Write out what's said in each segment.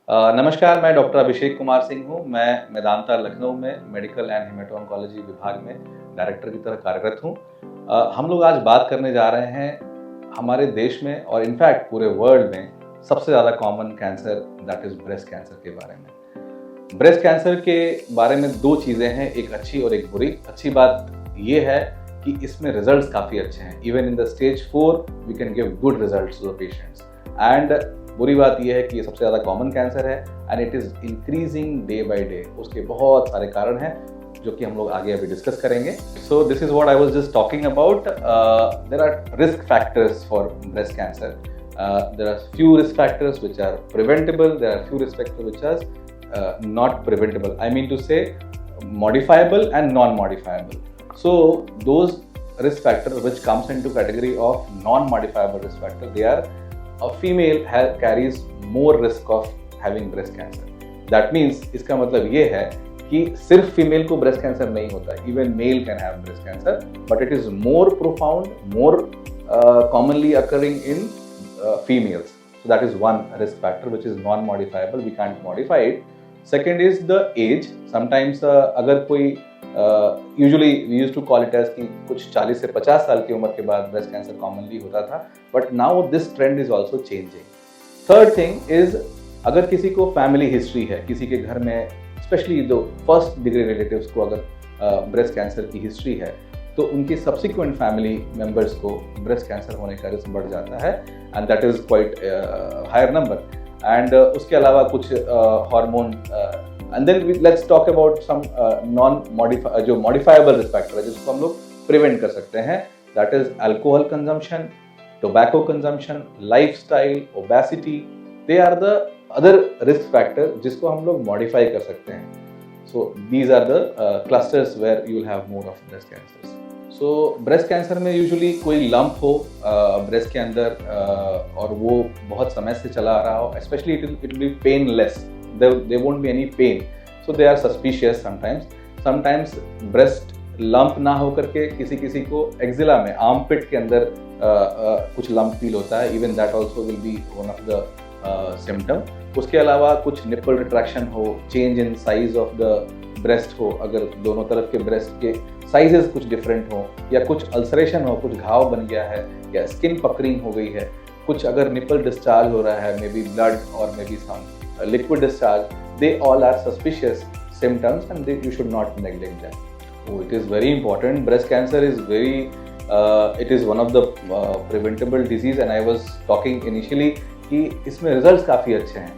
नमस्कार, मैं डॉक्टर अभिषेक कुमार सिंह हूँ। मैं मेदांता लखनऊ में मेडिकल एंड हेमेटो ऑन्कोलॉजी विभाग में डायरेक्टर की तरह कार्यरत हूँ। हम लोग आज बात करने जा रहे हैं हमारे देश में और इनफैक्ट पूरे वर्ल्ड में सबसे ज़्यादा common cancer that is breast cancer के बारे में। ब्रेस्ट कैंसर के बारे में दो चीज़ें हैं, एक अच्छी और एक बुरी। अच्छी बात ये है कि इसमें रिजल्ट्स काफ़ी अच्छे हैं। Even in the stage 4 we can give good results to the patients. And बुरी बात यह है कि ये सबसे ज़्यादा कॉमन कैंसर है and it is increasing day by day. उसके बहुत सारे कारण हैं जो कि हम लोग आगे अभी डिस्कस करेंगे। So this is what I was just talking about. There are risk factors for breast cancer. There are few risk factors which are preventable, there are few risk factors which are not preventable. I mean to say modifiable and non-modifiable. So those risk factors which comes into category of non-modifiable risk factor, they are a female carries more risk of having breast cancer. That means इसका मतलब ये है कि सिर्फ female को breast cancer नहीं होता, even male can have breast cancer, but it is more profound, more commonly occurring in females. So that is one risk factor which is non-modifiable, we can't modify it. Second is the age. Sometimes अगर कोई usually we used to call it as कि कुछ 40 से 50 साल की उम्र के बाद ब्रेस्ट कैंसर कॉमनली होता था, but now this trend is also changing. Third thing is अगर किसी को फैमिली हिस्ट्री है, किसी के घर में स्पेशली जो फर्स्ट डिग्री रिलेटिव्स को अगर ब्रेस्ट कैंसर की हिस्ट्री है तो उनकी सब्सिक्वेंट फैमिली मेम्बर्स को ब्रेस्ट कैंसर होने का रिस्क बढ़ जाता है and that is quite higher number. And उसके अलावा कुछ hormone and then let's talk about some जो मॉडिफाइबल रिस्क फैक्टर है जिसको हम लोग प्रिवेंट कर सकते हैं। That is alcohol consumption, tobacco consumption, lifestyle, obesity. They are the other risk factor जिसको हम लोग मॉडिफाई कर सकते हैं। So these are the clusters where you will have more of breast cancers. So breast cancer में usually कोई lump हो breast के अंदर और वो बहुत समय से चला आ रहा हो, specially it will B painless, there won't be any pain, so they are suspicious sometimes breast lump ना हो करके किसी को एक्जिला में आर्मपिट के अंदर कुछ लंप फील होता है, even that also will be one of the symptom। उसके अलावा कुछ निपल रिट्रैक्शन हो, change in size of the breast हो, अगर दोनों तरफ के ब्रेस्ट के साइजेस कुछ डिफरेंट हो, या कुछ अल्सरेशन हो, कुछ घाव बन गया है, या स्किन पकरिंग हो गई है, कुछ अगर निपल डिस्चार्ज हो रहा है, मे बी ब्लड और maybe some liquid discharge, they all are suspicious symptoms and you should not neglect them. Oh, it is very important. Breast cancer is it is one of the preventable disease and I was talking initially कि इसमें results काफ़ी अच्छे हैं।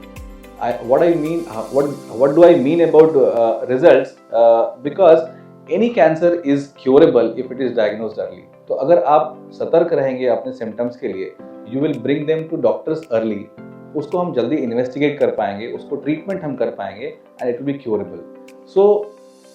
What do I mean about results? Because any cancer is curable if it is diagnosed early. तो अगर आप सतर्क रहेंगे अपने symptoms के लिए, you will bring them to doctors early. उसको हम जल्दी इन्वेस्टिगेट कर पाएंगे, उसको ट्रीटमेंट हम कर पाएंगे and it will be curable. So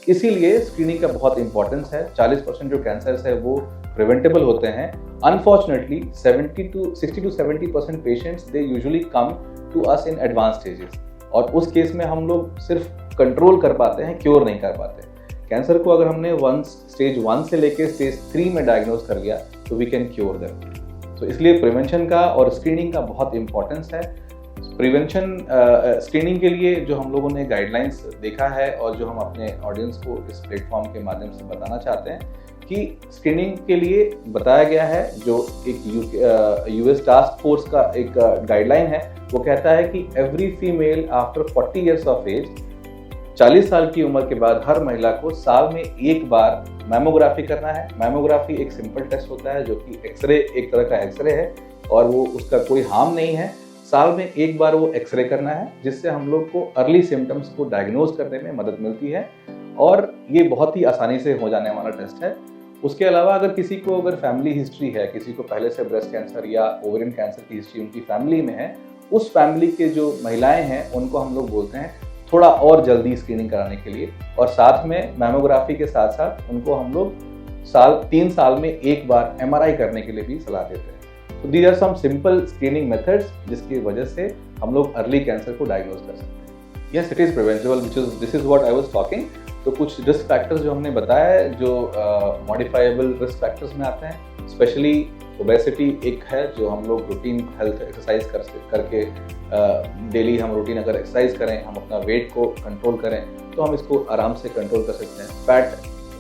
इसीलिए स्क्रीनिंग का बहुत इंपॉर्टेंस है। 40% जो कैंसर्स है वो प्रिवेंटेबल होते हैं। Unfortunately 60 to 70% patients they usually come to us in advance stages, और उस केस में हम लोग सिर्फ कंट्रोल कर पाते हैं, क्योर नहीं कर पाते। कैंसर को अगर हमने स्टेज 1 से लेके स्टेज 3 में डायग्नोज कर लिया तो वी कैन क्योर देम। तो इसलिए प्रिवेंशन का और स्क्रीनिंग का बहुत इंपॉर्टेंस है। प्रिवेंशन स्क्रीनिंग के लिए जो हम लोगों ने गाइडलाइंस देखा है और जो हम अपने ऑडियंस को इस प्लेटफॉर्म के माध्यम से बताना चाहते हैं कि स्क्रीनिंग के लिए बताया गया है, जो एक यूएस टास्क फोर्स का एक गाइडलाइन है, वो कहता है कि every female after 40 years of age, 40 साल की उम्र के बाद हर महिला को साल में एक बार मैमोग्राफी करना है। मैमोग्राफी एक सिंपल टेस्ट होता है जो कि एक्सरे, एक तरह का एक्सरे है और वो उसका कोई हार्म नहीं है। साल में एक बार वो एक्सरे करना है जिससे हम लोग को अर्ली सिम्टम्स को डायग्नोज करने में मदद मिलती है और ये बहुत ही आसानी से हो जाने वाला टेस्ट है। उसके अलावा अगर किसी को अगर फैमिली हिस्ट्री है, किसी को पहले से ब्रेस्ट कैंसर या ओवेरियन कैंसर की हिस्ट्री उनकी फैमिली में है, उस फैमिली के जो महिलाएं हैं उनको हम लोग बोलते हैं थोड़ा और जल्दी स्क्रीनिंग कराने के लिए, और साथ में मैमोग्राफी के साथ साथ उनको हम लोग 3 साल में एक बार MRI करने के लिए भी सलाह देते हैं। So these are some simple screening methods जिसकी वजह से हम लोग अर्ली कैंसर को डायग्नोज कर सकते हैं। Yes, it is preventable, this is what I was talking। तो कुछ रिस्क फैक्टर्स जो हमने बताया है जो मॉडिफाइबल रिस्क फैक्टर्स में आते हैं, स्पेशली ओबेसिटी एक है जो हम लोग रूटीन हेल्थ एक्सरसाइज करके डेली हम रूटीन अगर एक्सरसाइज करें, हम अपना वेट को कंट्रोल करें तो हम इसको आराम से कंट्रोल कर सकते हैं।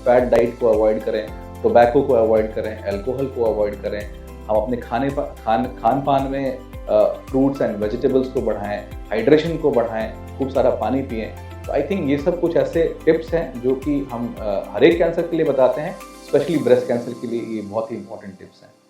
फैट डाइट को अवॉइड करें, टोबैको को अवॉइड करें, अल्कोहल को अवॉइड करें, हम अपने खान पान में फ्रूट्स एंड वेजिटेबल्स को बढ़ाएं, हाइड्रेशन को बढ़ाएं, खूब सारा पानी पिएं। तो आई थिंक ये सब कुछ ऐसे टिप्स हैं जो कि हम हर एक कैंसर के लिए बताते हैं, स्पेशली ब्रेस्ट कैंसर के लिए ये बहुत ही इंपॉर्टेंट टिप्स हैं।